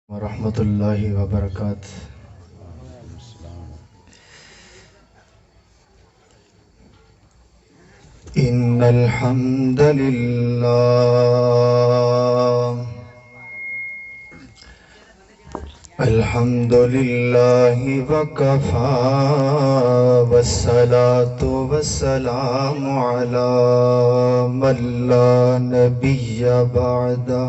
ورحمۃ اللہ وبرکاتہ۔ ان الحمد للہ وکفى والصلاة والسلام على من لا نبی بعدہ۔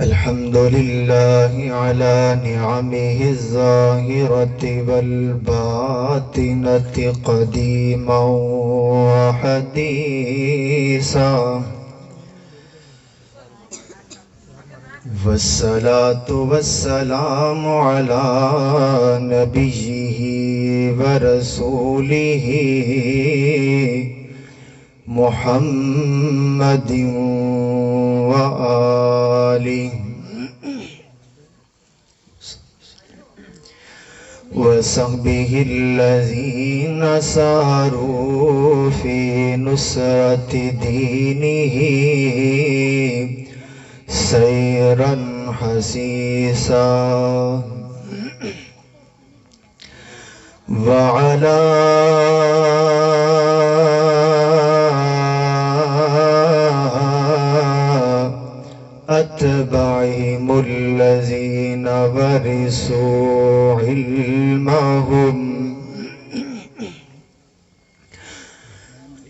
الحمد لله على نعمه الظاهرة والباطنة قديما وحديثا، والصلاة والسلام على نبيه ورسوله محمد وآله وصحبه الذين ساروا في نصرة دينه سيرا حسيسا، وعلى أتباعهم الذين ورثوا علمهم،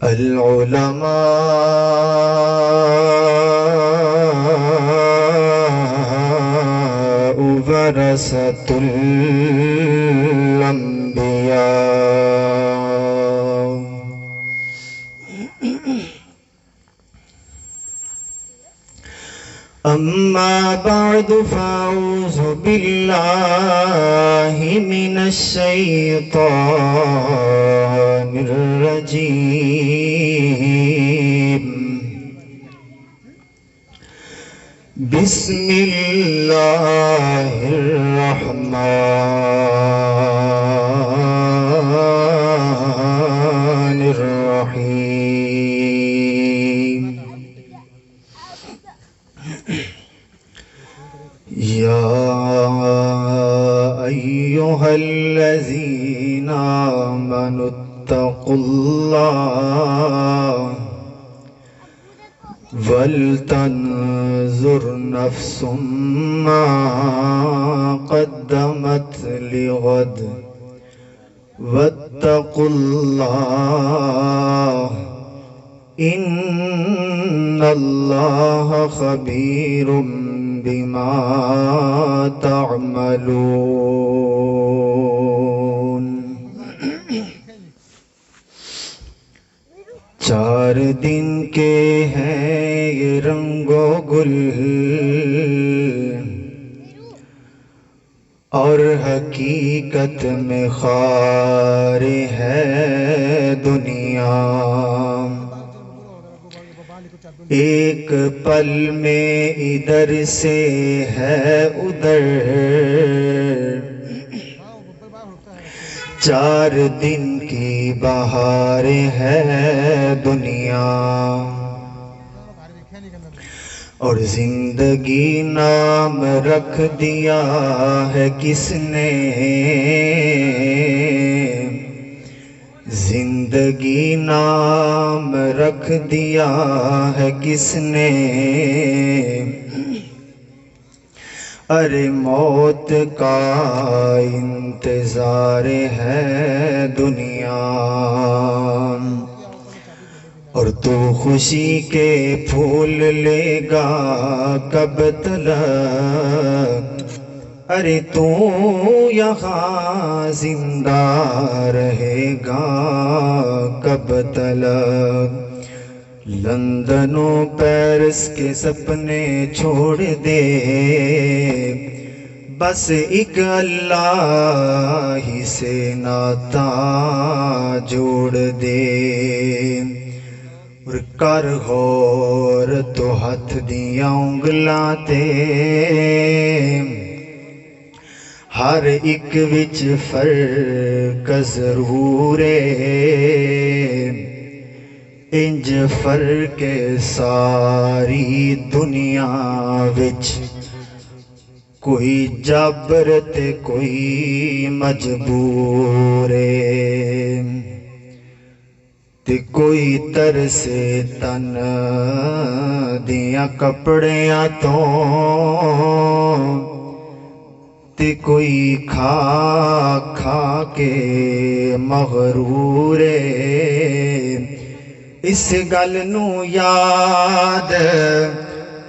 العلماء ورثة الأنبياء۔ أما بعد فأعوذ بالله من الشيطان الرجيم، بسم الله الرحمن الرحيم۔ يا أيها الذين آمنوا اتقوا الله ولتنظر نفس ما قدمت لغد واتقوا الله إن الله خبير بما تعملون۔ چار دن کے ہیں یہ رنگ و گل اور حقیقت میں خار ہے دنیا، ایک پل میں ادھر سے ہے ادھر، چار دن کی بہار ہے دنیا، اور زندگی نام رکھ دیا ہے کس نے، زندگی نام رکھ دیا ہے کس نے، ارے موت کا انتظار ہے دنیا، اور تو خوشی کے پھول لے گا کب تلک، ارے تو یہاں زندہ رہے گا کب تلک، لندن و پیرس کے سپنے چھوڑ دے، بس ایک اللہ ہی سے ناتا جوڑ دے، اور کر غور تو ہاتھ دیاں انگلاں تے، ہر ایک وچ فرق ضرور ہے، انج فرق ساری دنیا وچ کوئی جبر تے کوئی مجبور تے کوئی ترسے تن دیاں کپڑیاں تو تے کوئی کھا کھا کے مغرور اس گل نو یاد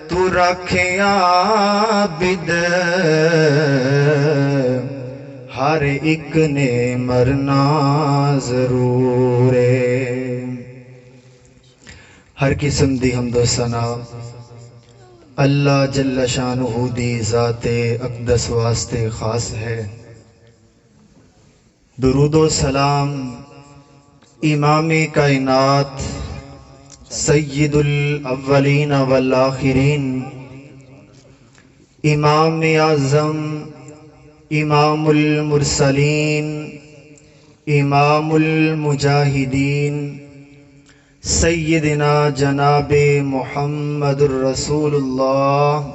تو رکھے عابد ہر ایک نے مرنا ضرور ہے۔ ہر قسم دی حمد و ثنا اللہ جل شانہ دی ذات اقدس واسطے خاص ہے۔ درود و سلام امام کائنات سید الاولین والآخرین امام اعظم امام المرسلین امام المجاہدین سیدنا جناب محمد الرسول اللہ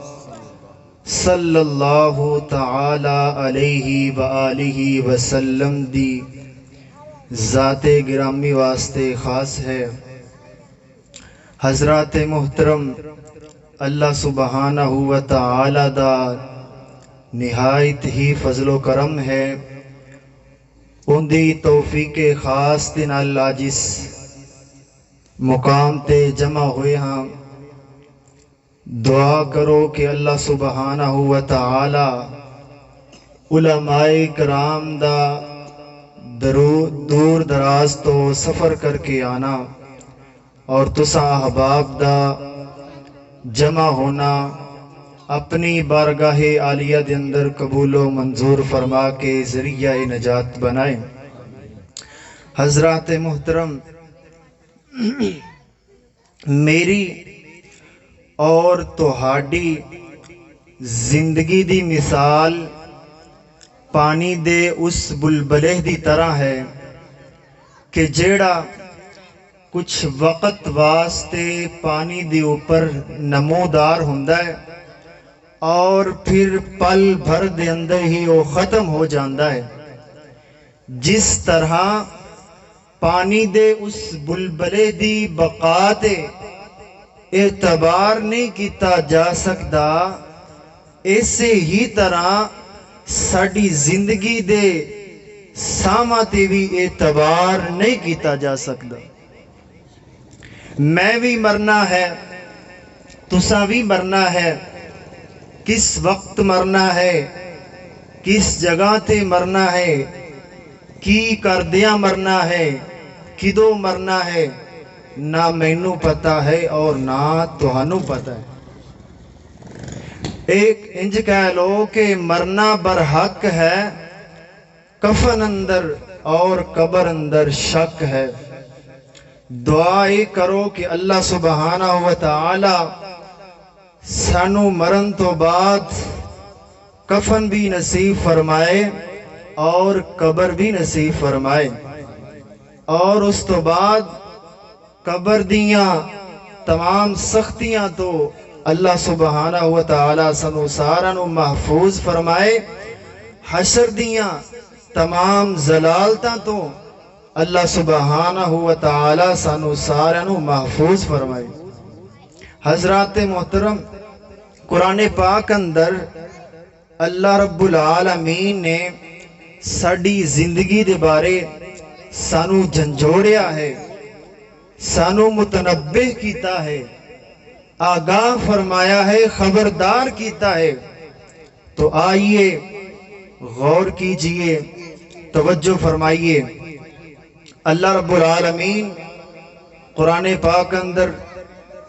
صلی اللہ تعالی علیہ وآلہ وسلم دی ذات گرامی واسطے خاص ہے۔ حضرات محترم اللہ سبحانہ و تعالی دا نہایت ہی فضل و کرم ہے، ان دی توفیق خاص دے نال جس مقام تے جمع ہوئے ہاں، دعا کرو کہ اللہ سبحانہ و تعالی علماء کرام دا دور دراز تو سفر کر کے آنا اور تساں احباب دا جمع ہونا اپنی بارگاہ عالیہ دے اندر قبول و منظور فرما کے ذریعہ نجات بنائیں۔ حضرات محترم، میری اور تہاڈی زندگی دی مثال پانی دے اس بلبلے دی طرح ہے کہ جیڑا کچھ وقت واسطے پانی دی اوپر نمودار ہوندا ہے اور پھر پل بھر دے اندر ہی وہ ختم ہو جاندا ہے۔ جس طرح پانی دے اس بلبلے دی بقا تے اعتبار نہیں کیتا جا سکدا، اسی ہی طرح ساڈی زندگی دے ساما تے بھی اعتبار نہیں کیتا جا سکدا۔ میں بھی مرنا ہے، تساں بھی مرنا ہے، کس وقت مرنا ہے، کس جگہ تے مرنا ہے، کی کردیاں مرنا ہے، کدوں مرنا ہے، نہ مینوں پتہ ہے اور نہ تہانوں پتہ ہے۔ ایک انج کہہ لو کہ مرنا برحق ہے، کفن اندر اور قبر اندر شک ہے۔ دعا کرو کہ اللہ سبحانہ و تعالی سانو مرن تو بعد کفن بھی نصیب فرمائے اور قبر بھی نصیب فرمائے، اور اس تو بعد قبر دیاں تمام سختیاں تو اللہ سبحانہ و تعالی سانو سارا نو محفوظ فرمائے، حشر دیاں تمام زلالتاں تو اللہ سبحانہ و تعالی سانو سارا نو محفوظ فرمائے۔ حضرات محترم، قرآن پاک اندر اللہ رب العالمین نے ساڈی زندگی دے بارے سانو جھنجھوڑیا ہے، سانو متنبہ کیتا ہے، آگاہ فرمایا ہے، خبردار کیتا ہے۔ تو آئیے غور کیجئے، توجہ فرمائیے۔ اللہ رب العالمین قرآن پاک اندر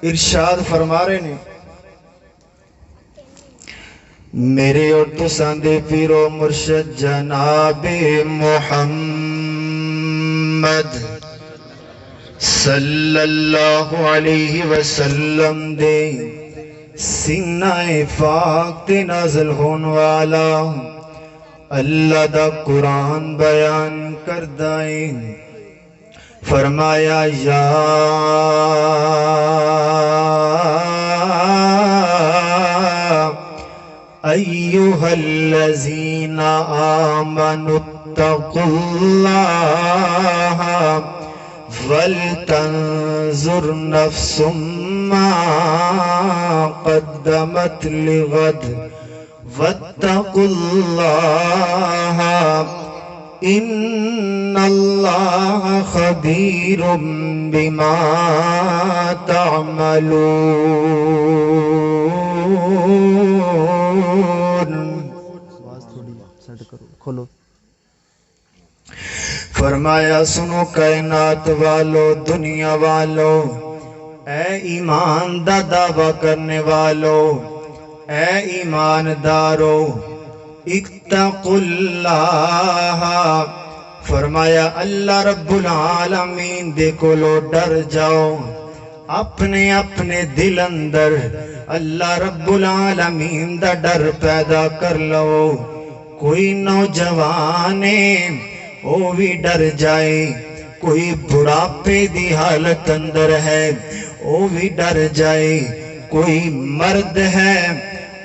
ارشاد فرما رہے نے، میرے اور تساں دے پیر و مرشد جناب محمد صلی اللہ علیہ وسلم دے سینہ پاک تے نازل ہون والا اللہ دا قرآن بیان کردائیں، فرمایا یا ایھا الذین آمنوا اتقوا اللہ ولتنظر نفس ما قدمت لغد واتقوا اللہ ان اللہ خبیر بما تعملون۔ فرمایا سنو کائنات والو، دنیا والو، اے ایمان دا دعویٰ کرنے والو، اے ایماندارو، اتقوا اللہ، فرمایا اللہ رب العالمین دے کولو ڈر جاؤ، اپنے اپنے دل اندر اللہ رب العالمین دا ڈر پیدا کر لو۔ کوئی نوجوانے او بھی ڈر جائے، کوئی بڑھاپے دی حالت اندر ہے او بھی ڈر جائے، کوئی مرد ہے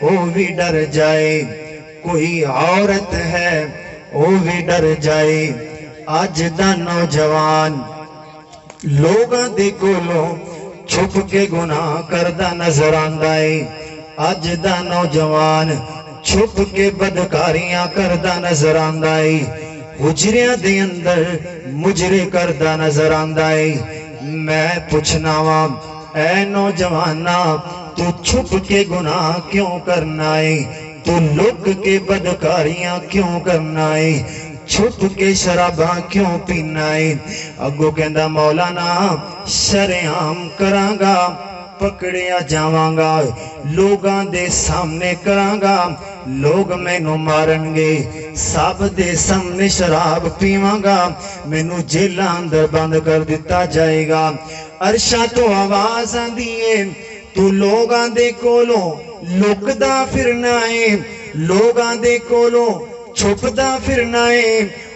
او بھی ڈر جائے، کوئی عورت ہے او بھی ڈر جائے۔ آج دا نوجوان لوگاں دے کولوں چھپ کے گناہ کردہ نظر آندا ہے، آج دا نوجوان چھپ کے بدکاریاں کردہ نظر آندا ہے، حجریاں دے اندر مجرے کردہ نظر آندا ہے۔ میں پوچھنا وا اے نوجوانا، تو چھپ کے گناہ کیوں کرنا ہے؟ تو لک کے بدکاریاں کیوں کرنا ہے؟ چھپ کے شراباں کیوں پینا ہے؟ اگو کہندا مولانا شرعام کرانگا، پکڑیا جاواں گا، لوگاں دے سامنے کرانگا، لوگ مینوں مارن گے، سب دے سامنے شراب پیواں گا، مینوں جیلاں اندر بند کر دیتا جائے گا۔ عرشاں تو آواز آندی ہے، تو لوگاں دے کولوں لکدا پھرنا ہے، لوگاں دے کولوں چھپدا پھرنا ہے،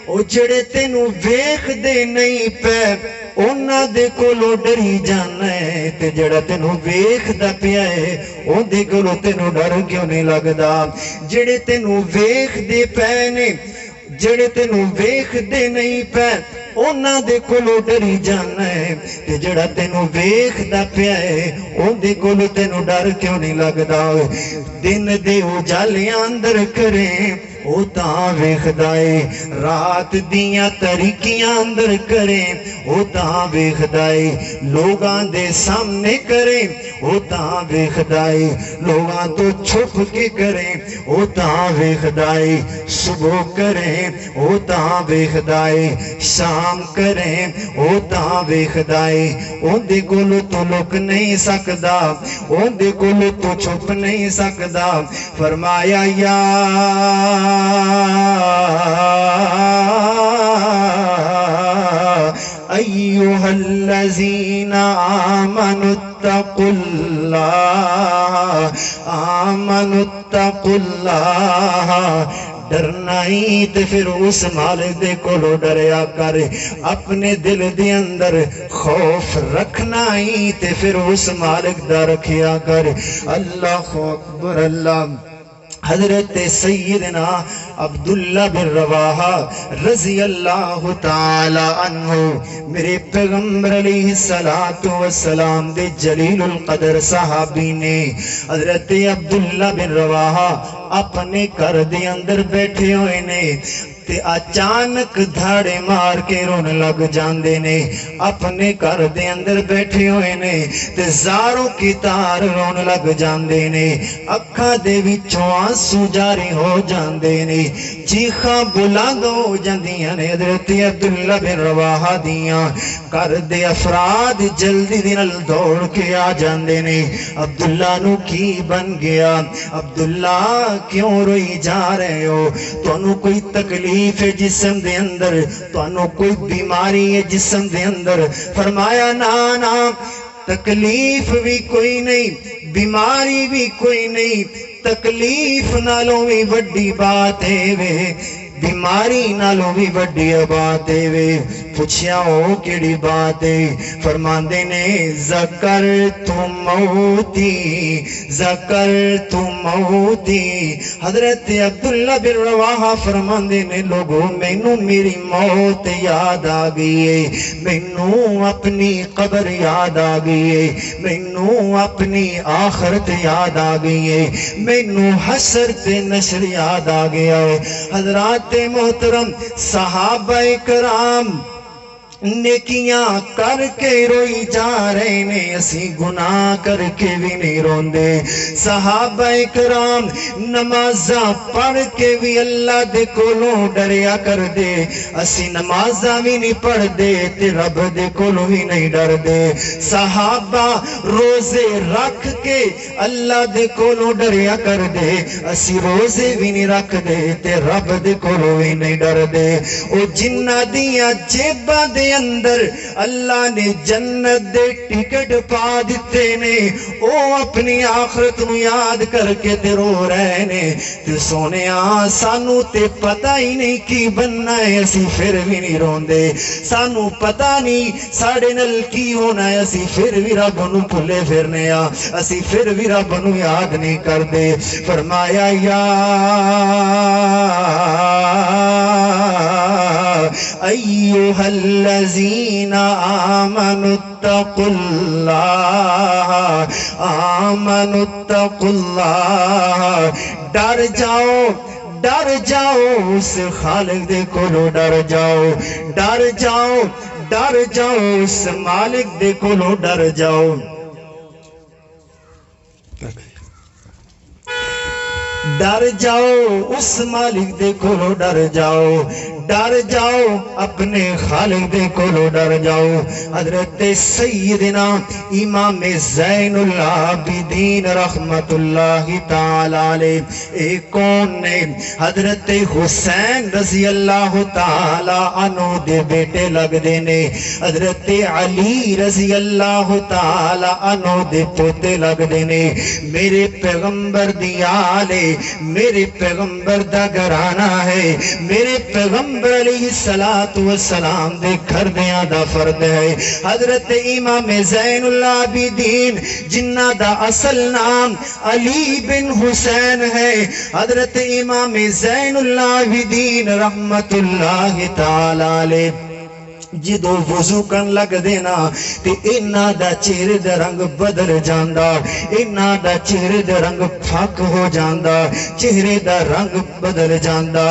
او جڑے تینوں ویکھ دے نہیں پے اونا دے کولو ڈری جانا ہے، تے جڑا تینوں ویکھدا پیا ہے اون دے کولو تینوں ڈر کیوں نہیں لگدا؟ جڑے تینوں ویکھ دے پے نے، جڑے تینوں ویکھ دے نہیں پے اونا دے کولو ڈری جانا ہے، تے جڑا تینوں ویکھدا پیا ہے اون دے کولو تینوں ڈر کیوں نہیں لگدا؟ دن دے اجالیاں اندر کریں او تاں ویکھدا ہے، رات دیاں تاریکیاں اندر کریں او تاں ویکھدا ہے، لوگاں دے سامنے کریں او تاں ویکھدا ہے، لوگاں تو چھپ کے کریں او تاں ویکھدا ہے، صبح کریں او تاں ویکھدا ہے، شام کریں او تاں ویکھدا ہے، اون دے کولو تو لک نہیں سکدا، اون دے کولو تو چھپ نہیں سکدا۔ فرمایا یا ایھا الذین آمنوا اتقوا اللہ، آمنوا اتقوا اللہ، ڈرنا ہی تے پھر اس مالک دے کولو ڈریا کر، اپنے دل دے اندر خوف رکھنا ہی تے پھر اس مالک دا رکھیا کر۔ اللہ اکبر اللہ۔ حضرت سیدنا عبداللہ بن رواحہ رضی اللہ تعالی عنہ میرے پیغمبر علیہ السلام دے جلیل القدر صحابی نے، حضرت عبداللہ بن رواحہ اپنے گھر دے اندر بیٹھے ہوئے نے، تے اچانک دھاڑے مار کے رون لگ جاندے نے، اپنے گھر دے اندر بیٹھے ہوئے نے تے زاروں کی تار رون لگ جاندے نے، اکھاں دے وچوں آنسو جاری ہو جاندے نے، چیخاں بلند ہو جاندیاں نے۔ حضرت عبداللہ بن رواحہ دیاں گھر دے افراد جلدی دے نال دوڑ کے آ جاندے نے، عبداللہ نو کی بن گیا؟ عبداللہ کیوں روئی جا رہے ہو؟ تانوں کوئی تکلیف ہے جسم دے اندر؟ تانوں کوئی بیماری ہے جسم دے اندر؟ فرمایا نا نا، تکلیف بھی کوئی نہیں، بیماری بھی کوئی نہیں، تکلیف نالوں بھی وڈی بات ہے وے، بیماری نالوں بھی وڈی بات ہے وے، پوچھیا او کیڑی بات ہے؟ فرماندے نے ذکرت موتی ذکرت موتی۔ حضرت عبداللہ بن رواحہ فرماندے نے لوگوں مینوں میری موت یاد آ گئی ہے، مینوں اپنی قبر یاد آ گئی ہے، مینوں اپنی آخرت یاد آ گئی ہے، مینوں حشر تے نشر یاد آ گیا ہے۔ حضرات محترم صحابہ کرام نیکیاں کر کے روئی جا رہے نے، اسی گناہ کر کے بھی نہیں روندے۔ صحابہ کرام نمازاں پڑھ کے بھی اللہ دے کولوں ڈریا کر دے، اسی نمازاں بھی نہیں پڑھ دے تے رب دے کولوں بھی نہیں ڈر دے۔ صحابہ روزے رکھ کے اللہ دے کولوں ڈریا کر دے، اسی روزے بھی نہیں رکھ دے تے رب دے کولوں بھی نہیں ڈر دے۔ او جنہ دیاں جیباں دے اندر اللہ نے جنت دے ٹکٹ پا دیتے نے، او اپنی آخرت نو یاد کر کے تے رو رہے نے۔ تے سونیا سانو تے پتہ ہی نہیں کی بننا ہے، اسی پھر بھی نہیں روندے۔ سانو پتہ نہیں ساڑے نل کی ہونا ہے، اسی پھر بھی رب نو بھلے پھرنے آ، اسی پھر بھی رب نو یاد نہیں کر دے۔ فرمایا یا ایھا الذین آمنوا اتقوا اللہ آمنوا اتقوا اللہ۔ ڈر جاؤ ڈر جاؤ اس خالق دے کولو ڈر جاؤ، ڈر جاؤ ڈر جاؤ اس مالک دے کولو ڈر جاؤ۔ ڈر جاؤ اس مالک دے کولو ڈر جاؤ، ڈر جاؤ اپنے خالق دے کولو ڈر جاؤ۔ حضرت سیدنا امام زین العابدین رحمت اللہ تعالی علیہ ایک کون نے؟ حضرت حسین رضی اللہ تعالی عنہ دے بیٹے لگ دینے، حضرت علی رضی اللہ تعالی عنہ دے پوتے لگ دینے۔ میرے پیغمبر دی آلے، میرے پیغمبر دا گھرانہ ہے، میرے پیغمبر علیہ السلام دے گھر دیاں دا فرد ہے۔ حضرت امام زین العابدین جنہ دا اصل نام علی بن حسین ہے، حضرت امام زین العابدین رحمت اللہ تعالی علیہ جدو وضو کن لگ دینا تے انہاں دا چہرے دا رنگ بدل جاندا، انہاں دا چہرے دا رنگ پھک ہو جاندا، چہرے دا رنگ بدل جاندا،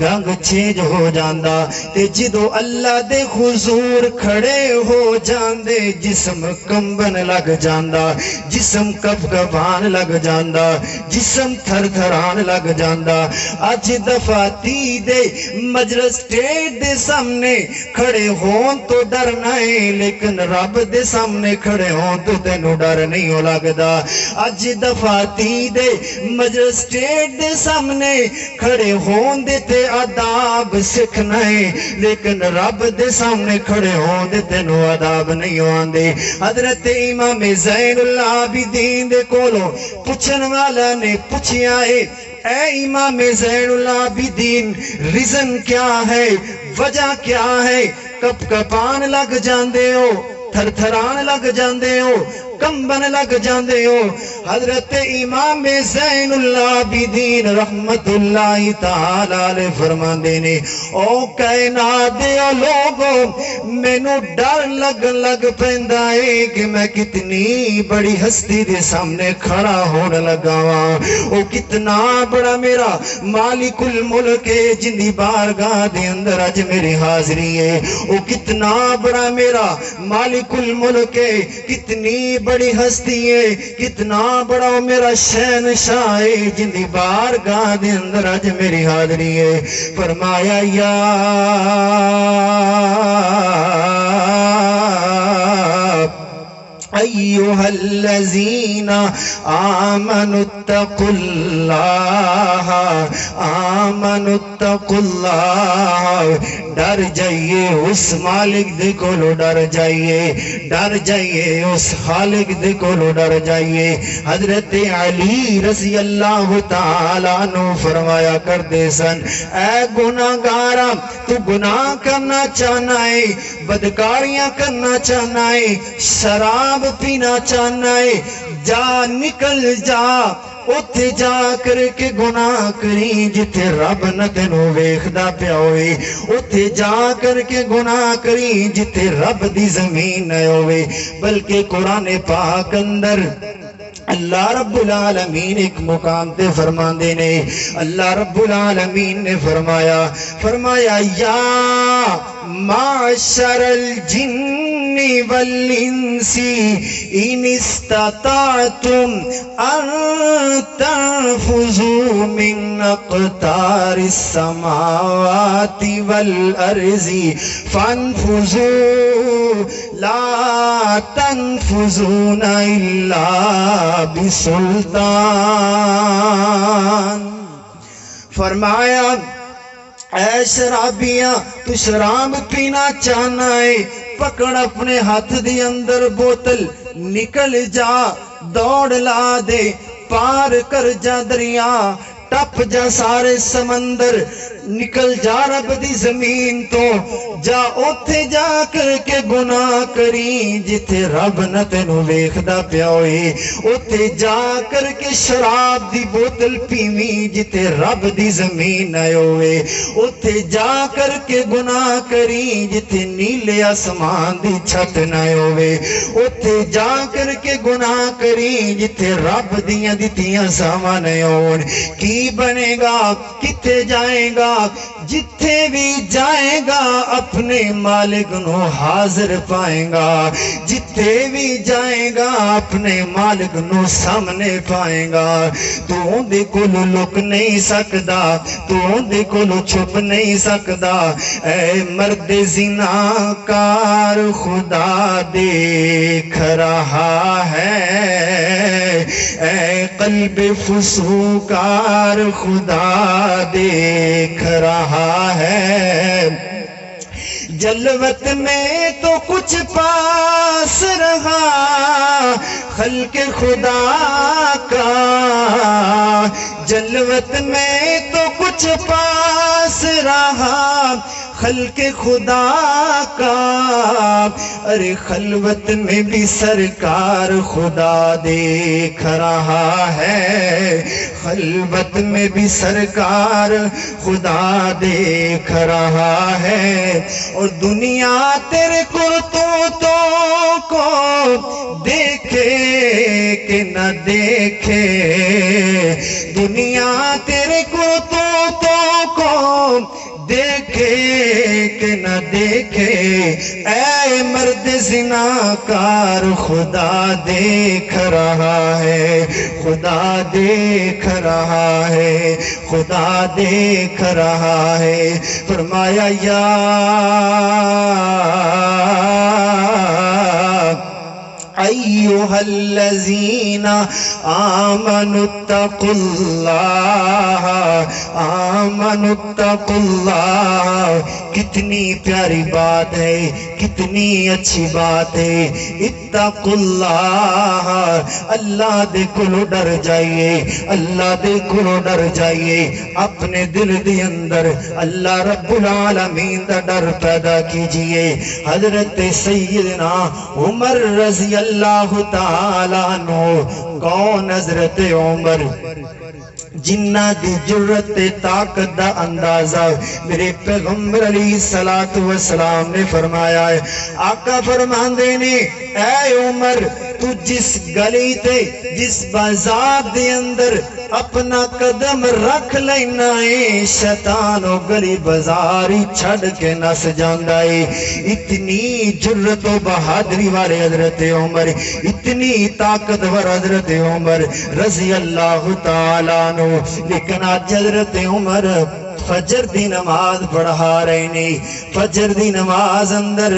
رنگ چینج ہو جاندا۔ تے جدو اللہ دے حضور کھڑے ہو جاندے جسم کمبن لگ جاندا، جسم کپ کپان لگ جاندا، جسم تھر تھران لگ جاندا۔ اج دفاتی دے مجلس سٹیج دے سامنے کھڑے ہون تو ڈرنا ہے، لیکن رب دے سامنے کھڑے ہون تو تینوں ڈر نہیں ہو لگدا۔ اج دفاتی دے مجلس سٹیج دے سامنے کھڑے ہون دے تے آداب سکھنا ہے، لیکن رب دے سامنے کھڑے ہون دے تینوں آداب نہیں ہوندے۔ حضرت امام زین العابدین دے کولوں پوچھن والا نے پوچھیا ہے، اے امام زین العابدین ریزن کیا ہے، وجہ کیا ہے؟ کپ کپان لگ جاندے ہو، تھر تھران لگ جاندے ہو، کمبن لگ جاندے ہو۔ حضرت امام زین العابدین رحمت اللہ تعالی علیہ فرماندے نے، او کائنات دے لوگوں مینوں ڈر لگ پیندا ہے کہ میں کتنی بڑی ہستی دے سامنے کھڑا ہون لگا واں، او کتنا بڑا میرا مالک الملک ہے جن دی بارگاہ دے اندر اج میری حاضری ہے، او کتنا بڑا میرا مالک الملک ہے، کتنی بڑی ہستی ہے، کتنا بڑا میرا شہنشاہ ہے جن دی بارگاہ دے اندر اج میری حاضری ہے۔ فرمایا یا ایھا الذین آمنوا اتقوا اللہ آمنوا اتقوا اللہ۔ ڈر جائیے اس مالک دے کولو ڈر جائیے اس خالق دے کولو ڈر جائیے۔ حضرت علی رضی اللہ تعالیٰ عنہ فرمایا کرتے سن، اے گناہگارا تو گناہ کرنا چاہنا ہے، بدکاریاں کرنا چاہنا ہے، شراب پینا چاہنا ہے، جا نکل جا اتھے جا کر کے گناہ کری جتھے رب نہ تینوں ویکھدا پیا ہوئے، اتھے جا کر کے گناہ کری جتھے رب دی زمین نہ ہوئے۔ بلکہ قرآن پاک اندر اللہ رب العالمین ایک مقام تے فرماندے نے، اللہ رب العالمین نے فرمایا یا معشر الجن والانس ان استطعتم ان تنفذوا من اقطار السماوات والارض فانفذوا لا تنفذون الا بسلطان۔ فرمایا اے شرابیاں تو شراب پینا چاہنا ہے، پکڑ اپنے ہاتھ دی اندر بوتل، نکل جا دوڑ لا دے، پار کر جا دریا، ٹپ جا سارے سمندر، نکل جا رب دی زمین تو، جا اوتھے جا کر کے گناہ کری جتھے رب نہ تینوں ویکھدا پیا ہوئے، اوتھے جا کر کے شراب دی بوتل پیویں جتھے رب دی زمین نہ ہوئے، اوتھے جا کر کے گناہ کری جتھے نیلے آسمان دی چھت نہ ہوئے، اوتھے جا کر کے گناہ کری جتھے رب دیاں دتیاں ساواں نہ ہون۔ کی بنے گا؟ کتے جائے گا؟ جتھے بھی جائے گا اپنے مالک نو حاضر پائیں گا، جتھے بھی جائے گا اپنے مالک نو سامنے پائیں گا۔ تو دے کولو لک نہیں سکدا، تو دے کولو چھپ نہیں سکدا۔ اے مرد زناکار خدا دیکھ رہا ہے، اے قلب فسوقار خدا دیکھ رہا ہے۔ جلوت میں تو کچھ پاس رہا خلق خدا کا، جلوت میں تو کچھ پاس رہا خلق خدا کا، ارے خلوت میں بھی سرکار خدا دیکھ رہا ہے، خلوت میں بھی سرکار خدا دیکھ رہا ہے۔ اور دنیا تیرے کرتوتوں کو دیکھے کہ نہ دیکھے، دنیا تیرے کرتوتوں کو دیکھے کہ نہ دیکھے، اے مرد زناکار خدا دیکھ رہا ہے، خدا دیکھ رہا ہے، خدا دیکھ رہا ہے۔ فرمایا یا ایھا الذین آمنوا اتقوا اللہ، آمنوا اتقوا اللہ۔ کتنی پیاری بات ہے، کتنی اچھی بات ہے۔ اتقوا اللہ، اللہ دے کولو ڈر جائیے، اللہ دے کولو ڈر جائیے۔ اپنے دل دے اندر اللہ رب العالمین دا ڈر پیدا کیجئے۔ حضرت سیدنا عمر رضی اللہ تعالیٰ عنہ، کون حضرت عمر؟ جنہ دی جرت طاقت دا اندازہ میرے پیغمبر علیہ السلام نے فرمایا ہے۔ آقا فرماندے نے اے عمر، تو جس گلی تے جس بازار دے اندر اپنا قدم رکھ لینا ہے، شیطان و گلی بازاری چھڑ کے نس جاندا ہے۔ اتنی جرت و بہادری والے حضرت عمر، اتنی طاقتور حضرت عمر رضی اللہ تعالیٰ عنہ۔ لیکن آج حضرت عمر فجر دی نماز پڑھا رہے نے، فجر دی نماز اندر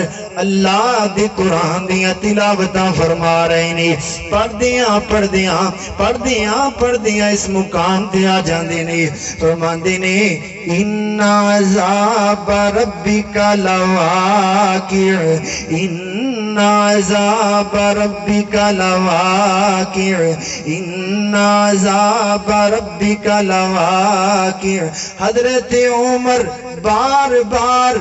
اللہ دے قرآن دیاں تلاوتاں فرما رہے نے، پڑھدیاں اس مقام تے آ جاندے نے، فرماندے نے ان عذاب ربک لواقع، ان عذاب ربک لواقع، ان عذاب ربک لواقع۔ حضرت عمر بار بار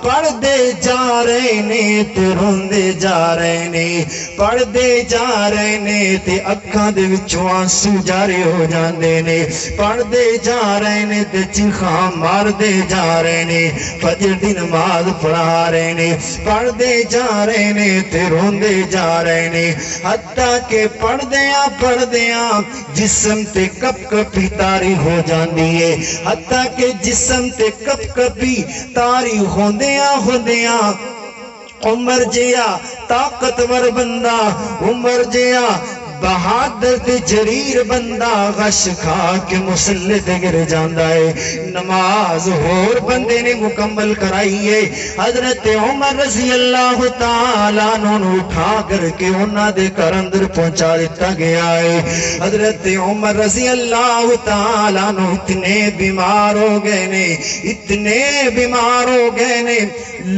پڑھ دے جا رہے نے تے روندے جا رہے نے، پڑھ دے جا رہے نے تے اکھاں دے وچوں آنسو جاری ہو جاندے نے، پڑھ دے جا رہے نے تے چیخاں مار دے جا رہے نے، فجر دی نماز پڑھا رہے نے، پڑھ دے جا رہے نے تے روندے جا رہے نے، حتیٰ کہ پڑھ دیاں جسم تے کپ کپی تاری ہو جاندی ہے، حتیٰ کہ جسم تے کپ کپی تاری ہوندیاں عمر جیا طاقتور بندہ، عمر جیا بہادر تے جریر بندہ غش کھا کے مسلح تے گر جاندا ہے۔ نماز ہور بندے نے مکمل کرائی ہے، حضرت عمر رضی اللہ تعالیٰ عنہ اٹھا کر کے انہاں دے گھر اندر پہنچا دیتا گیا ہے۔ حضرت عمر رضی اللہ تعالیٰ عنہ اتنے بیمار ہو گئے نے، اتنے بیمار ہو گئے نے،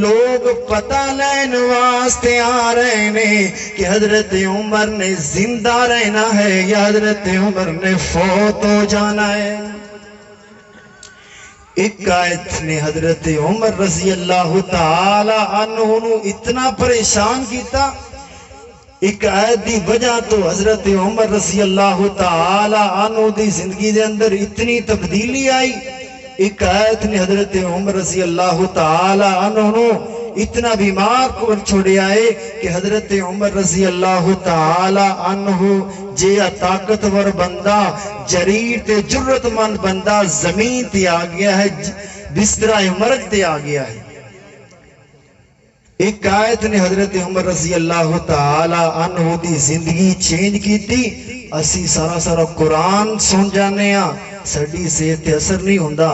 لوگ پتہ لین واسطے آ رہے نے کہ حضرت عمر نے زندہ رہنا ہے یا حضرت عمر نے فوت ہو جانا ہے۔ ایک آیت نے حضرت عمر رضی اللہ تعالی عنہ اتنا پریشان کیتا، ایک آیت دی وجہ تو حضرت عمر رضی اللہ تعالی عنہ دی زندگی دے اندر اتنی تبدیلی آئی، ایک آیت نے حضرت عمر رضی اللہ تعالی عنہ اتنا بیمار کر چھوڑے آئے کہ حضرت عمر رضی اللہ تعالی عنہ جیا طاقتور بندہ، جریر تے جرت مند بندہ زمین تے آ گیا ہے، بسترہ مرگ تے آ گیا ہے۔ ایک آیت نے حضرت عمر رضی اللہ تعالی عنہ دی زندگی چینج کی تھی۔ اسی سارا قرآن سن جانے ہاں، ساڈی صحت تے اثر نہیں ہوندا،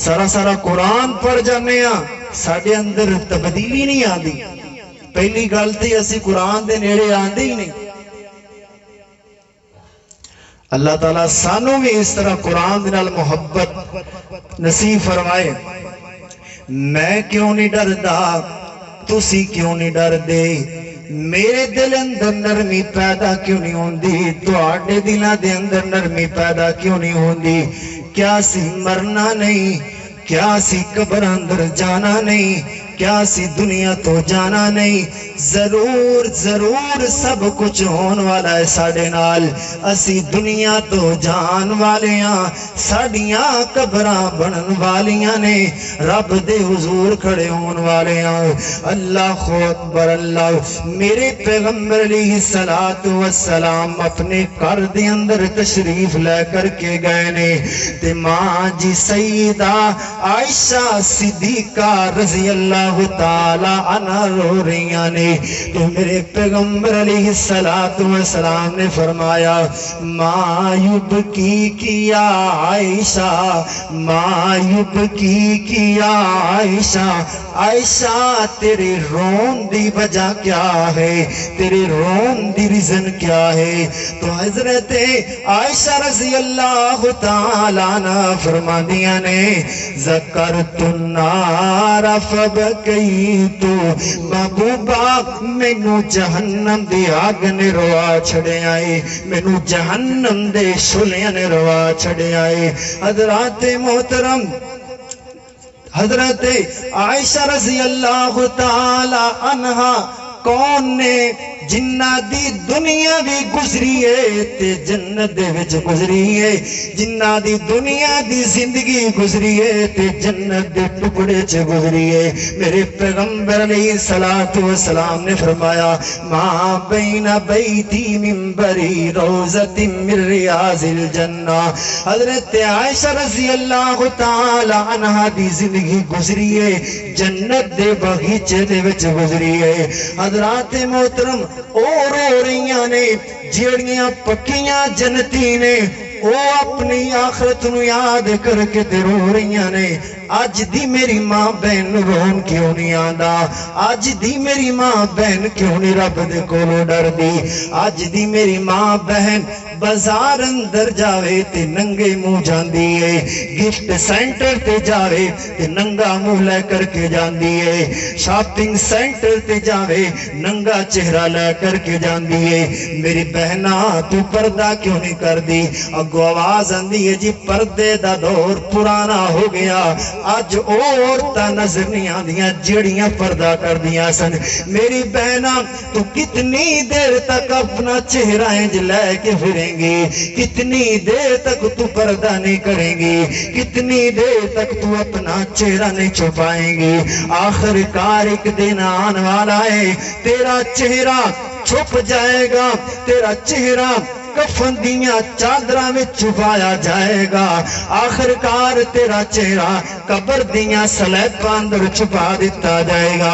سارا قرآن پڑھ جانے ہاں، ساڈے اندر تبدیلی نہیں آندی۔ پہلی گل تے اسی قرآن دے نیڑے آندے ہی نہیں۔ اللہ تعالیٰ سانوں بھی اس طرح قرآن دے نال محبت نصیب فرمائے۔ میں کیوں نہیں ڈردا، تسی کیوں نہیں ڈر دے، میرے دل اندر نرمی پیدا کیوں نہیں ہوندی، تواڈے دلاں دے اندر نرمی پیدا کیوں نہیں ہوندی؟ کیا سی مرنا نہیں، کیا سی قبر اندر جانا نہیں، کیا سی دنیا تو جانا نہیں، ضرور سب کچھ ہون والا ہے ساڑے نال، اسی دنیا تو جان والیاں، ساڑیاں قبراں بنن والیاں نے، رب دے حضور کھڑے ہون والیاں۔ اللہ اکبر اللہ۔ میرے پیغمبر علیہ السلام اپنے گھر دے اندر تشریف لے کر کے گئے نے، تے ماں جی سیدہ عائشہ صدیقہ رضی اللہ تعالی عنہ رو رہیاں نے، تو میرے پیغمبر علیہ السلام نے فرمایا ما یبکی کیا عائشہ، ما یبکی کیا عائشہ، عائشہ تیرے رون دی وجہ کیا ہے، تیرے رون دی ریزن کیا ہے؟ تو حضرت عائشہ رضی اللہ تعالی عنہ فرماندیاں نے ذکرت النار فبکیت، محبوبہ مینوں جہنم دی آگ نے روا چھڑے آئے، مینوں جہنم دے شلیاں نے روا چھڑے آئے۔ حضرات محترم، حضرت عائشہ رضی اللہ تعالی عنہ کون نے جنہ دی دنیا بھی گزری ہے تے جنت دے وچ گزری ہے، جنہ دی دنیا دی زندگی گزری ہے تے جنت دے ٹکڑے چ گزری ہے۔ میرے پیغمبر علیہ السلام نے فرمایا ما بین بیتی منبری روضۃ من ریاض الجنہ۔ حضرت عائشہ رضی اللہ تعالی عنہا دی زندگی گزری ہے جنت دے باغیچے دے وچ گزری ہے۔ حضرات محترم اور رہیاں نے جیڑیاں پکیاں جنتی نے او اپنی آخرت نو یاد کر کے تے رو رہی نے اج دی میری ماں بہن رون کیوں نہیں آندا اج دی میری ماں بہن کیوں نہیں رب دے کولوں ڈر دی اج دی میری ماں بہن بازار اندر جاوے تے ننگے منہ جاندی ہے گفٹ سینٹر تے جاوے تے ننگا منہ لے کر کے جاندی ہے شاپنگ سینٹر تے جاوے ننگا چہرہ لے کر کے جاندی ہے میری بہنا تو پردہ کیوں نہیں کر دی اگو آواز آندی ہے جی پردے دا دور پرانا ہو گیا اج عورتاں نظر نہیں آندیاں جڑیاں پردہ کر دیاں سن میری بہنا تو کتنی دیر تک اپنا چہرہ انج لے کے پھریں گی کتنی دیر تک تو پردہ نہیں کریں گی کتنی دیر تک تو اپنا چہرہ نہیں چھپائیں گی آخر کار ایک دن آن والا ہے تیرا چہرہ چھپ جائے گا تیرا چہرہ کفن دیاں چادراں میں چھپایا جائے گا آخر کار تیرا چہرہ قبر دیاں سلیباں اندر چھپا دیتا جائے گا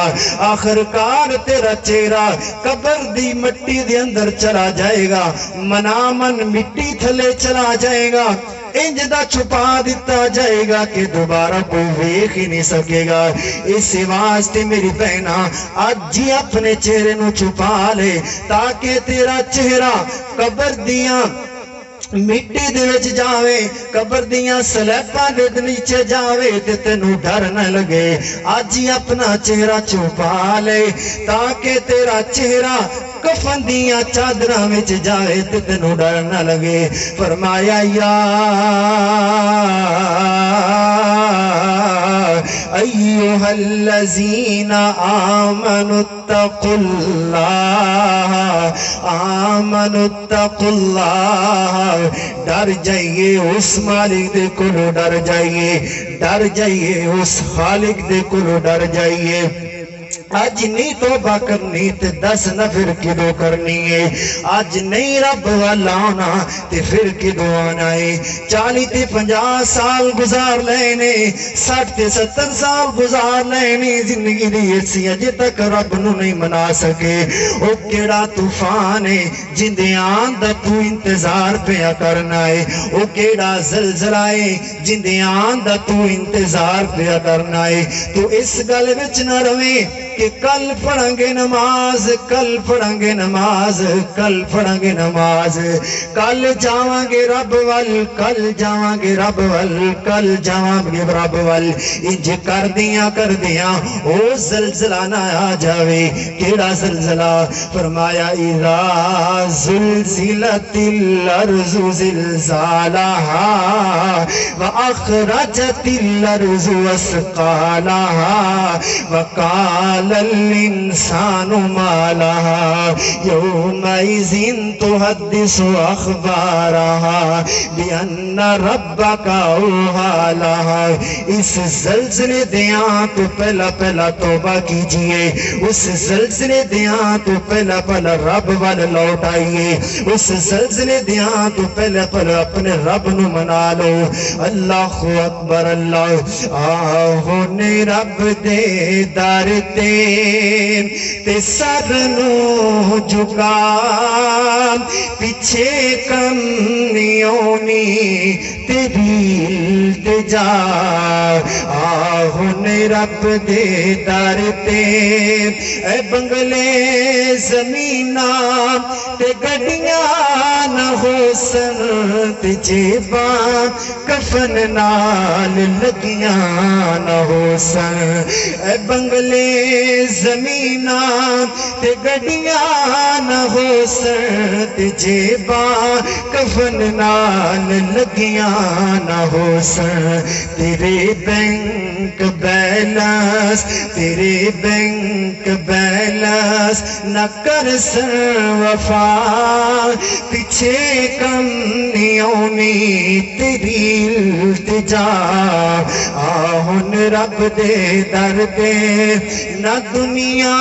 آخر کار تیرا چہرہ قبر دی مٹی دے اندر چلا جائے گا منامن مٹی تھلے چلا جائے گا انج دا چھپا دیتا جائے گا کہ دوبارہ کوئی ویکھ ہی نہیں سکے گا اس واسطے میری بہنا آج ہی اپنے چہرے نو چھپا لے تاکہ تیرا چہرہ قبر دیاں مٹی دے وچ جاوے قبر دیاں سلیباں دے نیچے جاوے تے تینوں ڈر نہ لگے آج ہی اپنا چہرہ چھپا لے تاکہ تیرا چہرہ کفن دیاں چادراں وچ جاوے تے تینوں ڈر نہ لگے فرمایا یا ایھا الذین آمنوا اتقوا اللہ ڈر جائیے اس مالک دے کولوں ڈر جائیے اس خالق دے کولوں ڈر جائیے آج نہیں توبہ کرنی تے 10 نفر کدو کرنی ہے آج نہیں رب والا آنا تے پھر کدو آنا ہے 40 تے 50 سال گزار لینے 60 تے 70 سال گزار لینے زندگی دی ایسی اجے تک رب نو نہیں منا سکے او کیڑا طوفان ہے جندے آن دا تو انتظار پیا کرنا ہے او کیڑا زلزلہ ہے جندے آن دا تو انتظار پیا کرنا ہے تو اس گل وچ نہ رویں کہ کل پڑھیں گے نماز کل پڑھیں گے نماز کل پڑھیں گے نماز کل جاواں گے رب وال کل جاواں گے رب وال کل جاواں گے رب وال انج کر دیاں او زلزلہ نہ آ جاوے کیڑا زلزلہ فرمایا اذا زلزلت الارض زلزالها واخرجت الارض اثقالها وقال الانسان ما لها يومئذ تحدث اخبارها بان ربك اوحى لها اس زلزلے دیاں تو پہلا توبہ کیجئے اس زلزلے دیاں تو پہلا رب وال لوٹ آئیے اس زلزلے دیاں تو پہلا اپنے رب نو منا لو اللہ اکبر اللہ آہو نے رب دے در تے سر نو جھکا پیچھے کم نہیں ہونی تیری التجا آہن رب دے در تے اے بنگلے زمیناں تے گڈیاں نہ ہو سن تے جیباں کفن نال لگیاں نہ ہو سن اے بنگلے زمیناں تے گڈیاں نہ ہو سن تے جیباں کفن نال لگیاں نہ ہو سن تیرے بینک بیلنس نہ کر سن وفا پیچھے کم نہیں ہونی تیری التجا آہن رب دے در دے نہ دنیا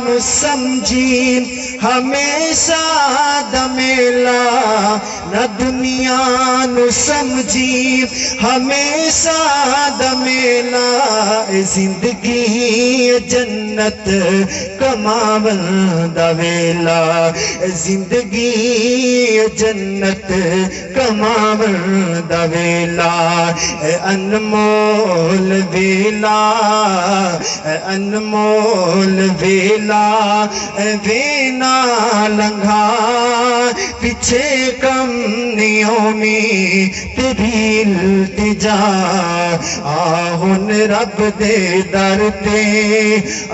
نو سمجھی ہم ہمیشہ دمیلا نہ دنیا نو سمجھی ہمیشہ دمیلا زندگی جنت کماون دا ویلا زندگی جنت کماون دا ویلا انمول ویلا انمول ویلا وینا لنگھا پیچھے کم نیوں میں تیری التجا آہن رب دے در تے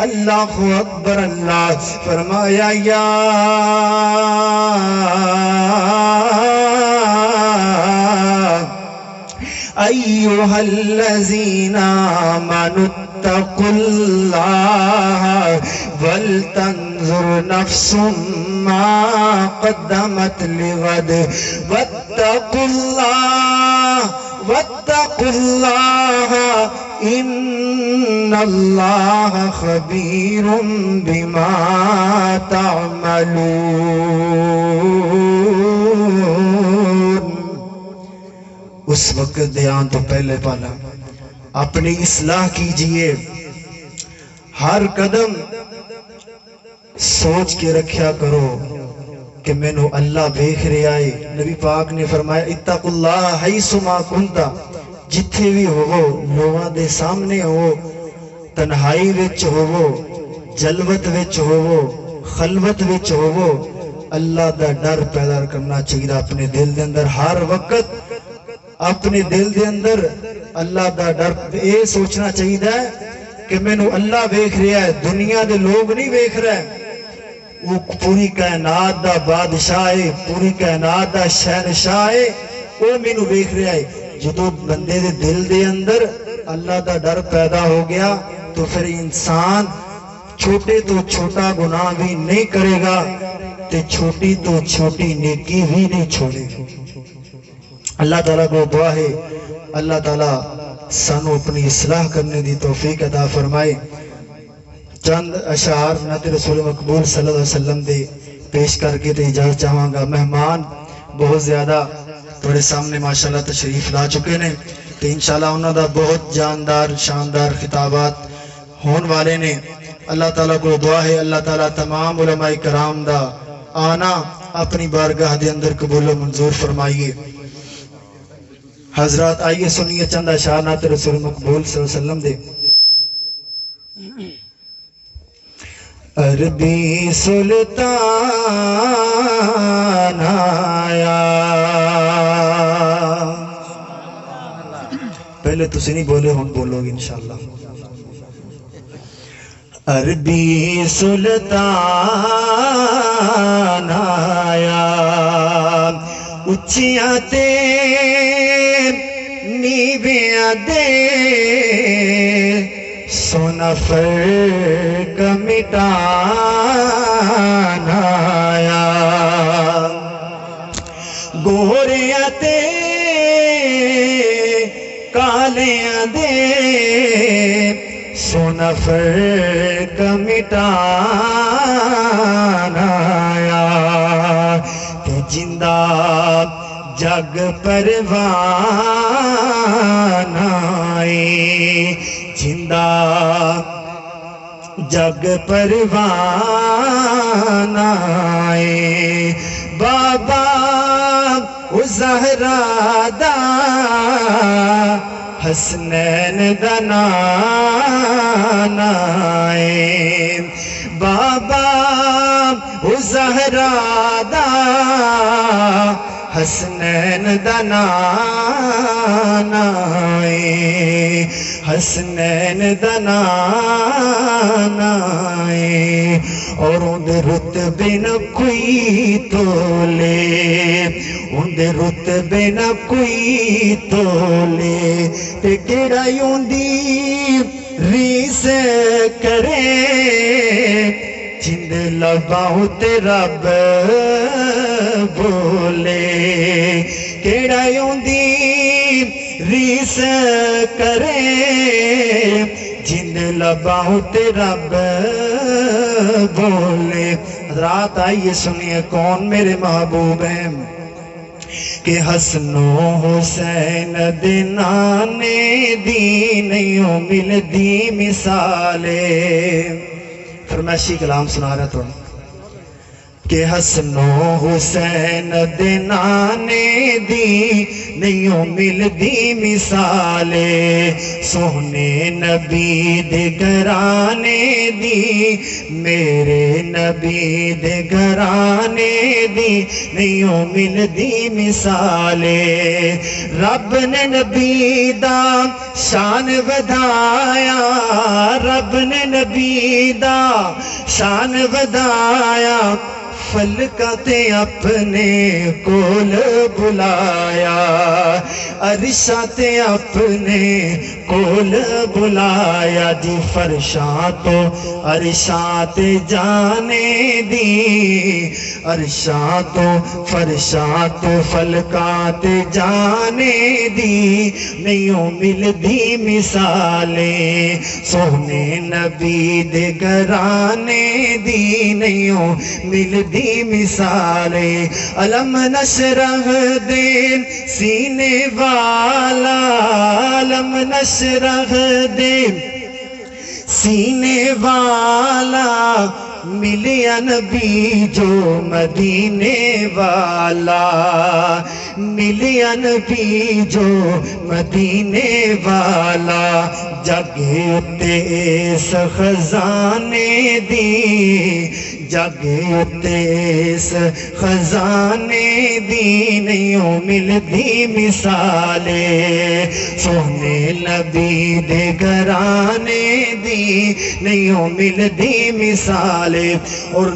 اللہ اکبر اللہ فرمایا یا ایوہا الذین آمنوا اتقوا اللہ ولتنظر نفس ما قدمت لغد واتقوا اللہ ان اللہ خبیر بما تعملون۔ اس وقت دھیان تو پہلے پالا اپنی اصلاح کیجئے، ہر قدم سوچ کے رکھیا کرو کہ میں نو اللہ دیکھ رہا ہے۔ نبی پاک نے فرمایا اتقوا اللہ حیث ما کنتا، جتھے بھی ہوو، لوگاں دے سامنے ہو، تنہائی وچ ہوو، جلوت وچ ہوو، خلوت وچ ہوو، اللہ دا ڈر پیدا کرنا چاہیے اپنے دل دے اندر۔ ہر وقت اپنے دل دے اندر اللہ دا ڈر یہ سوچنا چاہیے کہ میں نو اللہ دیکھ رہا ہے، دنیا دے لوگ نہیں دیکھ رہے، وہ پوری کائنات دا بادشاہ ہے، پوری کائنات دا شہنشاہ ہے، وہ میں نو دیکھ رہا ہے۔ جدو بندے دے دل دے اندر اللہ دا ڈر پیدا ہو گیا تو پھر انسان چھوٹے تو چھوٹا گناہ بھی نہیں کرے گا تے چھوٹی تو چھوٹی نیکی بھی نہیں چھوڑے گا۔ اللہ تعالیٰ کو دعا ہے اللہ تعالیٰ سانو اپنی اصلاح کرنے دی توفیق عطا فرمائے۔ چند اشعار نعت رسول مقبول صلی اللہ علیہ وسلم دے پیش کر کے تے اجازت چاہاں گا۔ مہمان بہت زیادہ تھوڑے سامنے ماشاءاللہ تشریف لا چکے نے تو انشاءاللہ انہوں دا بہت جاندار شاندار خطابات ہون والے نے۔ اللہ تعالیٰ کو دعا ہے اللہ تعالیٰ تمام علماء کرام دا آنا اپنی بارگاہ دے اندر قبول و منظور فرمائیے۔ حضرات آئیے سنیے چند اشعار نعت رسول مقبول صلی اللہ علیہ وسلم دے۔ عربی سلطان آیا، پہلے تسی نہیں بولے ہون بولو گے انشاءاللہ۔ عربی سلطان آیا، اچھیاں تے نیویاں دے سونا فرق مٹان آیا، گوریاں تے کالیاں دے سونا فرق مٹان آیا، تے جندہ جگ پروان آئے، جندہ جگ پروان آئے، بابا زہرا دا حسنین دا نان آئے، بابا زہرا دا حسنین دا نان آئے، حسنین دا نان آئے، اور اندے رتبے نہ کوئی تولے، اندے رتبے نہ کوئی تولے، تے کیڑا یوندی ریس کرے، جند لباؤں تے رب بولے، کیڑا یوندی ریس کرے، جند لباؤں تے رب بولے۔ حضرات آئیے سنیے کون میرے محبوب ہیں کہ حسن و حسین دے نانے دی نہیں ملدی مثالے. فرمائشی کلام سنا رہا تھوڑا کہ حسن و حسین دے نانے دی نہیں ملدی مثالے. سونے نبی دے گھرانے دی میرے نبی دے گھرانے دی نہیں ملدی مثالے. رب نے نبی دا شان ودایا رب نے نبی دا شان ودایا فلکاتے اپنے کول بلایا عرشاتے اپنے کول بلایا جی فرشاں تو عرشاں جانے دی عرشاں تو فرشاں تو فلکاں جانے دی نہیں ملدی مثالیں. سونے نبی دے گھرانے دی نہیں ملدی مثالیں. علم نشرح دے سینے والا علم نشرح دے سینے والا ملیا نبی جو مدینے والا ملیا نبی جو مدینے والا. جگے اتے اس خزانے دی جگے اتے اس خزانے دی نہیں ملدی مثالے. سونے نبی دے گھرانے دی نہیں ملدی مثالے. اور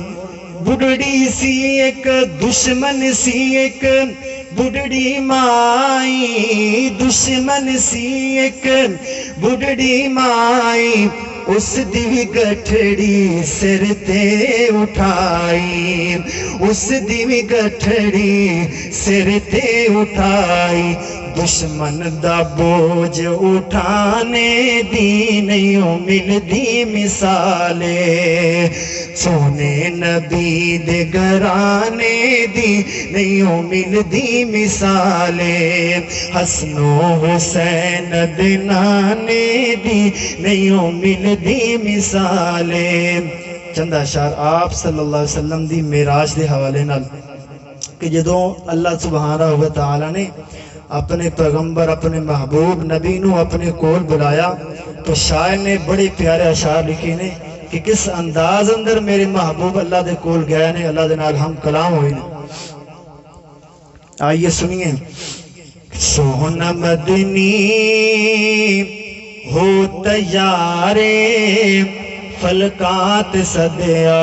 بڑھڑی سی ایک دشمن سی ایک بڑھڑی مائی دشمن سی ایک بڑھڑی مائی اس دی گٹھڑی سر تے اٹھائی اس دی گٹھڑی سر تے اٹھائی. دشمن دا بوجھ اٹھانے دی نہیں ملدی مثالے. سونے نبی دے گھرانے دی نہیں ملدی مثالے. حسن و حسین دے نانے دی نہیں ملدی مثالے. چند اشعار آپ صلی اللہ علیہ وسلم دی معراج دے حوالے نال کہ جدوں اللہ سبحانہ و تعالی نے اپنے پیغمبر اپنے محبوب نبی نو اپنے کول بلایا تو شاعر نے بڑے پیارے اشعار لکھے نے کہ کس انداز اندر میرے محبوب اللہ دے کول گئے نے اللہ دے نال ہم کلام ہوئے نے. آئیے سنیے. سونا مدنی ہو تیارے فلکات صدیا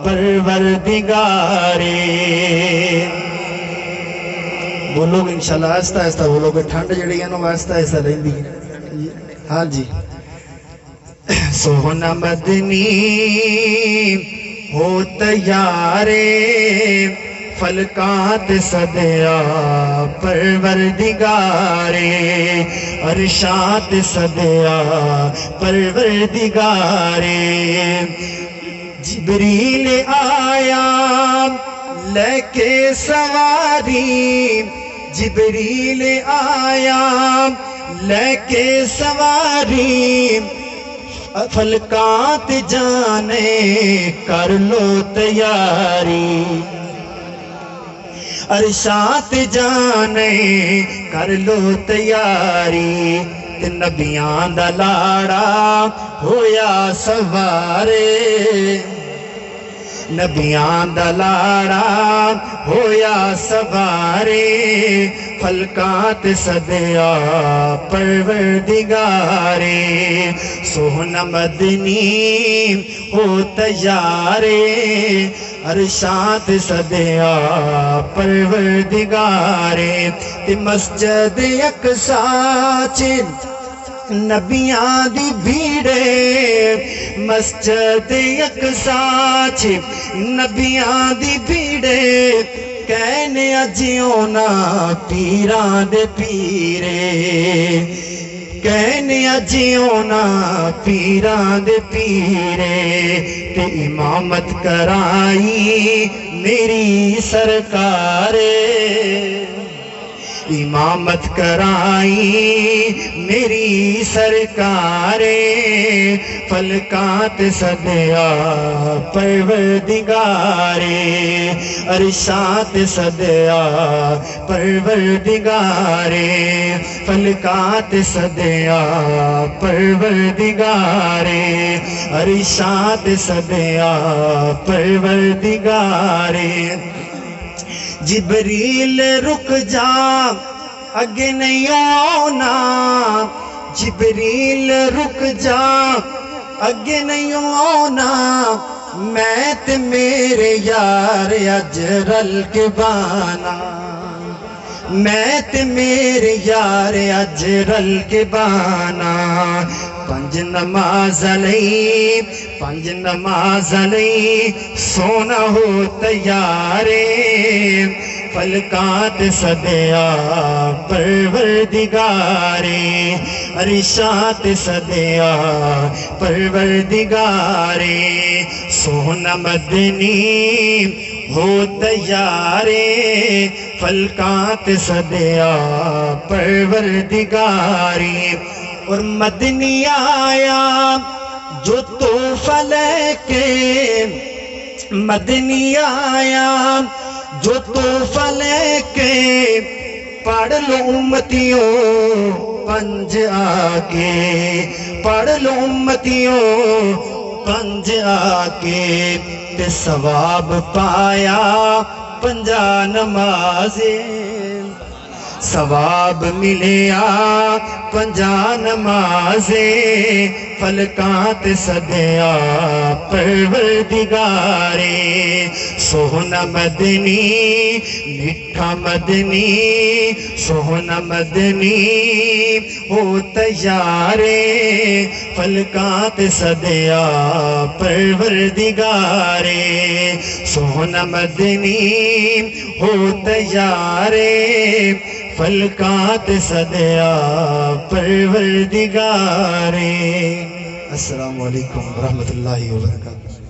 پروردگارے. بولو گے انشاءاللہ آہستہ آہستہ بولو گے ٹھنڈ جڑی ہے نا آہستہ آہستہ رہندی ہے. ہاں جی. سونا مدنی ہو تیارے فلکات صدیا پروردگارے عرشات صدیا پروردگارے. جبریل آیا لے کے سواری جبریل آیا لے کے سواری فلکات جانے کر لو تیاری عرشات جانے کر لو تیاری. نبیاں دا لاڑا ہویا سوارے نبیاں دا لاڑا ہویا سوارے فلکات صدیا پروردگارے. سونا مدنی ہو تیارے عرشات صدیا پروردگارے. مسجد اقصیٰ چ نبیاں دی بھیڑے مسجد اقصیٰ چ نبیاں دی بھیڑے کہنے اجیونا پیران دے پیرے کہنے اجیونا پیران دے پیرے تے امامت کرائی میری سرکارے امامت کرائی میری سرکارے فلکات صدیا پروردگارے عرشات صدیا پروردگارے فلکات صدیا پروردگارے عرشات صدیا پروردگارے جبریل رک جا اگے نہیں آنا جبریل رک جا اگے نہیں آنا میں تے میرے یار اج رل کے بانا میں تے میرے یار اج رل کے بانا پنج نماز علی سونا ہو تیارے فلکات صدیا پروردگارے عرشات صدیا پروردگارے سونا مدنی ہو تیارے فلکات صدیا پروردگاری اور مدنی آیا جو تحفہ لے کے مدنی آیا جو تحفہ لے کے پڑھ لو امتیوں پنج آکے پڑھ لو امتیوں پنج آکے تے ثواب پایا پنجا نمازیں ثواب ملیا پنجا نمازیں فلکات صدیا پروردگارے سوہنا مدنی مٹھا مدنی سوہنا مدنی ہو تیارے فلکات صدیا پروردگارے سوہنا مدنی ہو تیارے فلکات صدیا پروردگارے۔ السلام علیکم ورحمۃ اللہ وبرکاتہ۔